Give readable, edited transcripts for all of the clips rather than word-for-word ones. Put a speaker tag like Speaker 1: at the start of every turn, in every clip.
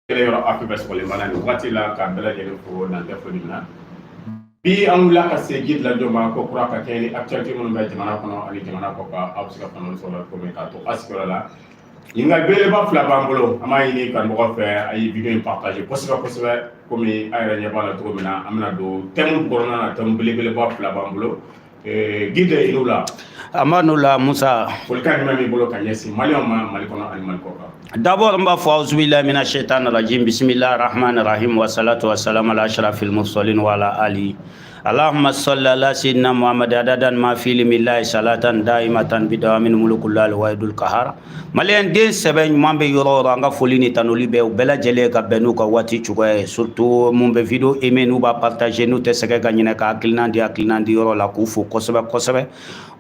Speaker 1: yɔrɔ Afrique sɔgɔlen b'an na nin waati la ka bɛɛ lajɛlen fo n'an tɛ foli min na bi an wulila ka se guide la jɔ ma ko kura ka kɛ ni actualité minnu bɛ jamana kɔnɔ ani jamana kɔ kan aw bɛ se ka faamuyali sɔrɔ cogo k'a to a sigiyɔrɔ la ɲininkali belebeleba fila b'an bolo an b'a ɲini karamɔgɔ fɛ a ye video in partage kosɛbɛ kosɛbɛ komi a yɛrɛ ɲɛ b'a la cogo min na an bɛna don thème kɔnɔna na thème belebeleba fila b'an bolo guide i n'u la
Speaker 2: Amanu la Musa
Speaker 1: folikan jumɛn b'i bolo ka ɲɛsin maliyɛnw ma Mali kɔnɔ ani Mali kɔ kan.
Speaker 2: D'abord on va faire auzubillahi minash shaitanir rajim bismillahir rahmanir rahim wa salatu wa salam ala ashrafil mursalin wa ala ali Allahumma salli ala sayyidina Muhammad adadan ma fi lillahi salatan daimatan bidawamin mulukul waidul kahar malien den sɛbɛn ɲuman bɛ yɔrɔ yɔrɔ an ka foli ni tanoli bɛ u bɛɛ lajɛlen ka bɛn n'u ka waati cogoya ye surtout mun bɛ video aimer n'u b'a partager n'u tɛ sɛgɛ ka ɲinɛ ka hakilina di yɔrɔ la k'u fo kosɛbɛ kosɛbɛ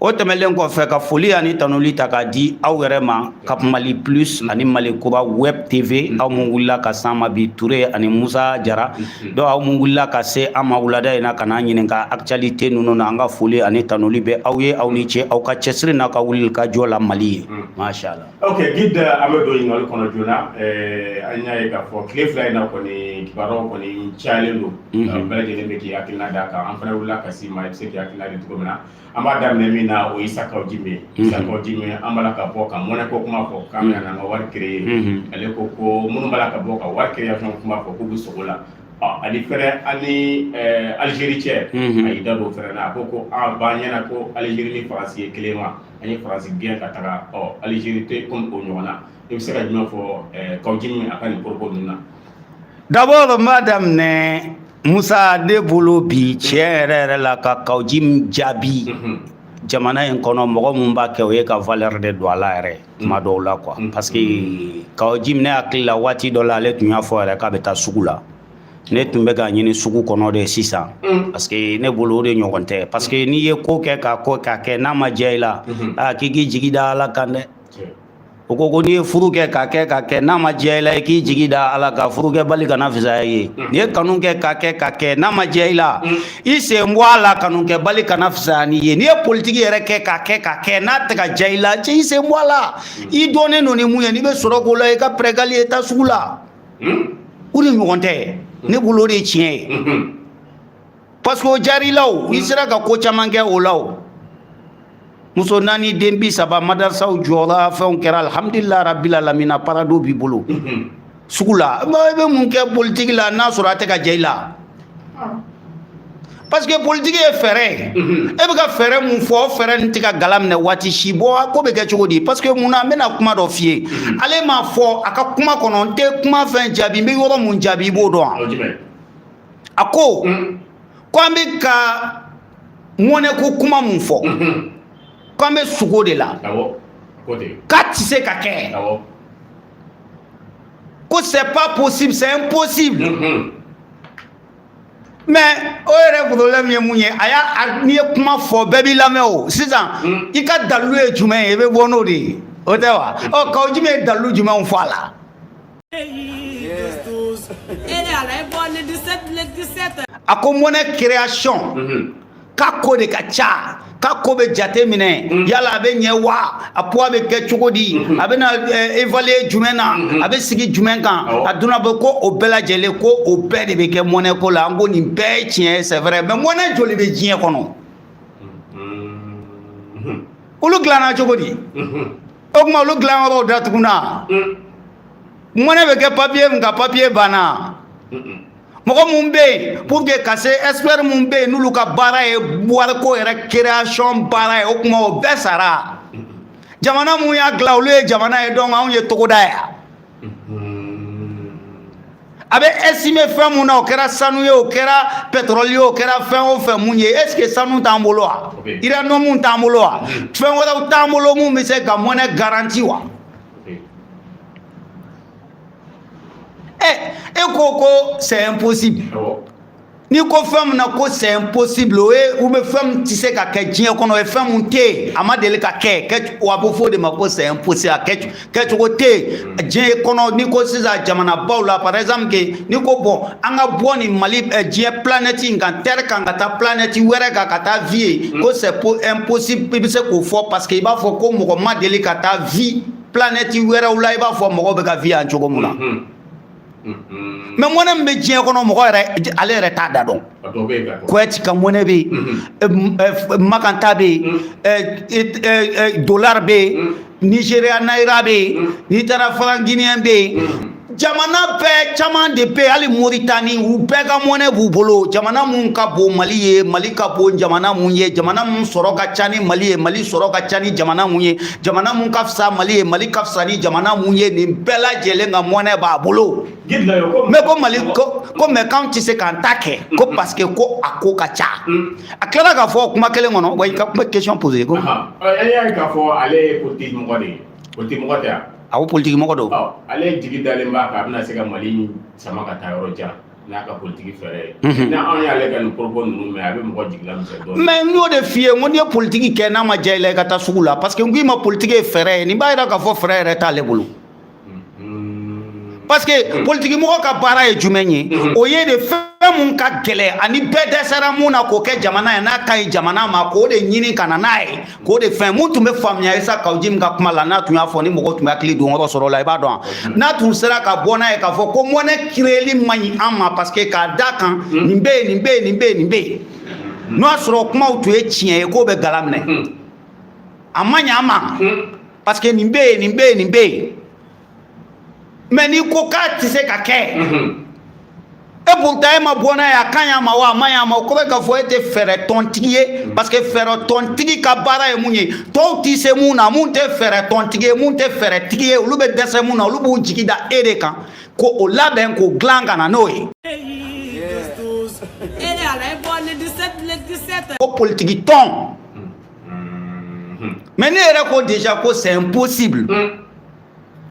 Speaker 2: o tɛmɛlen kɔfɛ ka foli ani tanoli ta k'a di aw yɛrɛ ma Cap Mali Plus ani Mali Kura Web TV aw mun wulila ka s'an ma bi Ture ani Musa Jara donc aw mun wulila ka se an ma wulada in na ka n'an ɲininka actualité ninnu na an ka foli ani tanoli bɛ aw ye aw ni ce aw ka cɛsiri n'a ka wulili ka jɔ la Mali ye mashallah.
Speaker 1: Ok, guide an bɛ don ɲininkali kɔnɔ joona an y'a ye k'a fɔ tile fila in na kɔni kibaruyaw kɔni cayalen don bɛɛ lajɛlen bɛ k'i hakilina d'a kan an fana wulila ka s'i ma i bɛ se k'i hakilina di cogo min na an b'a daminɛ min na o ye Isa Kawo-Jime Isa Kawo-Jime an b'a la ka bɔ ka mɔnɛ ko kuma fɔ k'an bɛna n'an ka wari créer ale ko minnu b'a la ka bɔ ka wari création kuma fɔ k'u bɛ sogo la ani fɛnɛ ani Algérie cɛ a y'i da don o fɛnɛ na a ko b'an ɲɛna ko Algérie ni Faransi ye kelen wa an ye Faransi gɛn ka taga Algérie tɛ comme o ɲɔgɔn na i bɛ se ka jumɛn fɔ Kawo-Jime a ka nin propos ninnu na.
Speaker 2: D'abord madame Musa de bolo bi cɛ yɛrɛ la ka Kawo-Jime jaabi jamana in kɔnɔ mɔgɔ mun b'a kɛ o ye ka valeur de don a la yɛrɛ tuma dɔw la quoi parce que Kawo-Jime ne hakili la waati dɔ la ale tun y'a fɔ yɛrɛ k'a bɛ taa sugu la ne tun bɛ ka ɲini sugu kɔnɔ de sisan parce que ne bolo o de ɲɔgɔn tɛ parce que n'i ye ko kɛ ka kɛ n'a ma diya i la k'i k'i jigi da Ala kan dɛ o ko n'i ye furu kɛ ka kɛ n'a ma diya i la i k'i jigi da Ala kan furu kɛ bali kana fisaya i ye n'i ye kanu kɛ ka kɛ n'a ma diya i la i sen bɔ a la kanu kɛ bali kana fisaya n'i ye n'i ye politiki yɛrɛ kɛ ka kɛ n'a tɛ ka diya i la cɛ i sen bɔ a la i dɔnnen don ni mun ye n'i bɛ sɔrɔ k'o la i ka prégali ye taa sugu la o de ɲɔgɔn tɛ ne bolo o de ye tiɲɛ ye parce que o diyar'i la o i sera ka ko caman kɛ o la o muso naani den 30 madrasaw jɔra fɛnw kɛra alhamdulillah rabbil alamin parado b'i bolo sugu la i bɛ mun kɛ politique la n'a sɔrɔ a tɛ ka diya i la parce que politique ye fɛɛrɛ e bɛ ka fɛɛrɛ mun fɔ o fɛɛrɛ nin tɛ ka gala minɛ waati si bɔ ko bɛ kɛ cogo di parce que mun na n bɛna kuma dɔ f'i ye ale m'a fɔ a ka kuma kɔnɔ n tɛ kuma fɛn jaabi n bɛ yɔrɔ mun jaabi i b'o dɔn a ko an bɛ ka mɔnɛ ko kuma mun fɔ k'an bɛ sugo de la k'a tɛ se ka kɛ ko c'est pas possible c'est impossible mais o yɛrɛ problème ye mun ye n'i ye kuma fɔ bɛɛ b'i lamɛn o sisan i ka dalilu ye jumɛn ye i bɛ bɔ n'o de ye o tɛ wa Kawo-Jime ye dalilu jumɛnw fɔ a la a ko mɔnɛ création k'a ko de ka ca k'a ko bɛ jate minɛ yala a bɛ ɲɛ wa a poids bɛ kɛ cogo di a bɛ na évaluer jumɛn na a bɛ sigi jumɛn kan a donna bɛ ko o bɛɛ lajɛlen ko o bɛɛ de bɛ kɛ mɔnɛ ko la an ko nin bɛɛ ye tiɲɛ ye c'est vrai mais mɔnɛ joli bɛ diɲɛ kɔnɔ olu dilanna cogo di o tuma olu dilanyɔrɔw datuguna mɔnɛ bɛ kɛ papier min kan papier banna mɔgɔ mun bɛ yen pour que ka se expert mun bɛ yen n'olu ka baara ye wariko yɛrɛ création baara ye o kuma o bɛɛ sara jamana mun y'a dilan olu ye jamana ye donc anw ye togoda ye a bɛ estimer fɛn mun na o kɛra sanu ye o kɛra pétrole ye o kɛra fɛn o fɛn mun ye est ce que sanu t'an bolo wa uranium t'an bolo wa fɛn wɛrɛw t'an bolo mun bɛ se ka mɔnɛ garanti wa e ko c'est impossible ni ko fɛn min na ko c'est impossible o ye ou bɛ fɛn min tɛ se ka kɛ diɲɛ kɔnɔ o ye fɛn min tɛ yen a ma deli ka kɛ wa a bɛ fɔ o de ma ko c'est impossible a kɛcogo tɛ yen diɲɛ kɔnɔ ni ko sisan jamanabaw la par exemple que ni ko bon an ka bɔ nin Mali diɲɛ planète in kan terre kan ka taa planète wɛrɛ kan ka taa vie ye ko c'est impossible i bɛ se k'o fɔ parce que i b'a fɔ ko mɔgɔ ma deli ka taa vie planète wɛrɛw la i b'a fɔ mɔgɔw bɛ ka vie yan cogo min na. mais mɔnɛ min bɛ diɲɛ kɔnɔ mɔgɔ yɛrɛ ale yɛrɛ t'a da dɔn Kuwait ka mɔnɛ bɛ yen makanta bɛ yen dollar bɛ yen Nigeria naira bɛ yen n'i taara franc guinéen bɛ yen jamana bɛɛ caman de bɛ yen hali Moritani u bɛɛ ka mɔnɛ b'u bolo jamana mun ka bon Mali ye Mali ka bon jamana mun ye jamana mun sɔrɔ ka ca ni Mali ye Mali sɔrɔ ka ca ni jamana mun ye jamana mun ka fisa Mali ye Mali ka fisa ni jamana mun ye nin bɛɛ lajɛlen ka mɔnɛ b'a bolo mais ko Mali ko mais k'anw tɛ se k'an ta kɛ ko parce que ko a ko ka ca a tilala k'a fɔ kuma kelen kɔnɔ wa i ka question poser ko
Speaker 1: y'a k'a fɔ ale ye politique mɔgɔ de ye politique mɔgɔ tɛ yan
Speaker 2: a ko politique mɔgɔ don
Speaker 1: ale jigi dalen b'a kan a bɛna se ka Mali sama ka taa yɔrɔ jan n'a ka politique fɛɛrɛ ye ni anw y'ale ka nin propos ninnu mɛn a bɛ mɔgɔ jigila misɛn dɔɔnin
Speaker 2: mais n y'o de f'i ye n ko n'i ye politique kɛ n'a ma diya i la i ka taa sugu la parce que n ko i ma politique ye fɛɛrɛ ye nin b'a jira k'a fɔ fɛɛrɛ yɛrɛ t'ale bolo parce que politique mɔgɔ ka baara ye jumɛn ye o ye de fɛn mun ka gɛlɛn ani bɛɛ dɛsɛra mun na k'o kɛ jamana ye n'a ka ɲi jamana ma k'o de ɲini ka na n'a ye k'o de fɛn mun tun bɛ faamuya Isa Kawujim ka kuma la n'a tun y'a fɔ ni mɔgɔ tun bɛ hakili don yɔrɔ sɔrɔ o la i b'a dɔn n'a tun sera ka bɔ n'a ye k'a fɔ ko mɔnɛ créeli man ɲi an ma parce que k'a da kan nin bɛ yen nin bɛ yen nin bɛ yen nin bɛ yen n'o y'a sɔrɔ kumaw tun ye tiɲɛ ye k'o bɛ gala minɛ a ma ɲɛ an ma parce que nin bɛ yen nin bɛ yen nin bɛ yen mais n'i ko k'a tɛ se ka kɛ e pourtant e ma bɔ n'a ye a ka ɲi a ma wa a ma ɲi a ma o kɔrɔ k'a fɔ e tɛ fɛɛrɛ tɔntigi ye parce que fɛɛrɛ tɔntigi ka baara ye mun ye tɔw tɛ se mun na mun tɛ fɛɛrɛ tɔntigi ye mun tɛ fɛɛrɛ tigi ye olu bɛ dɛsɛ mun na olu b'u jigi da e de kan ko o labɛn k'o dilan ka na n'o ye ko politiki tɔn mais ne yɛrɛ ko déjà ko c'est impossible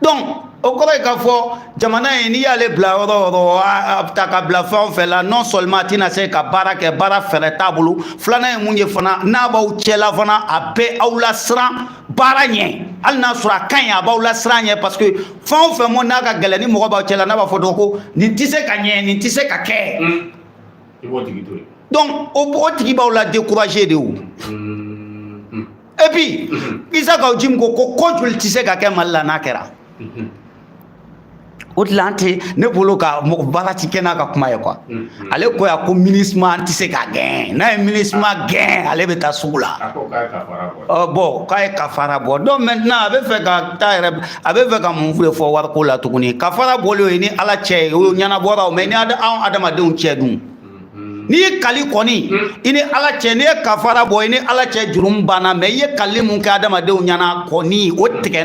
Speaker 2: donc o kɔrɔ ye k'a fɔ jamana ye n'i y'ale bila yɔrɔ o yɔrɔ a bɛ taa ka bila fɛn o fɛn la non seulement a tɛna se ka baara kɛ baara fɛɛrɛ t'a bolo filanan ye mun ye fana n'a b'aw cɛla fana a bɛ aw lasiran baara ɲɛ hali n'a sɔrɔ a ka ɲi a b'aw lasiran ɲɛ parce que fɛn o fɛn n'a ka gɛlɛn ni mɔgɔ b'aw cɛla n'a b'a fɔ dɔrɔn ko nin tɛ se ka ɲɛ nin tɛ se ka kɛ donc o tigi b'aw la décourager de o et puis Isa Kawujim ko joli tɛ se ka kɛ Mali la n'a kɛra o de la an tɛ ne bolo ka baara ti kɛ n'a ka kuma ye quoi ale ko yan ko MINUSMA an tɛ se ka gɛn n'a ye MINUSMA gɛn ale bɛ taa sugu la bon k'a ye kafara bɔ donc maintenant a bɛ fɛ ka taa yɛrɛ a bɛ fɛ ka mun de fɔ wariko la tuguni kafara bɔlen o ye ni Ala cɛ ye o ɲɛnabɔra o mais ni anw adamadenw cɛ dun n'i ye kali kɔni i ni Ala cɛ n'i ye kafara bɔ i ni Ala cɛ jurumu banna mais i ye kali mun kɛ adamadenw ɲɛna kɔni o tigɛ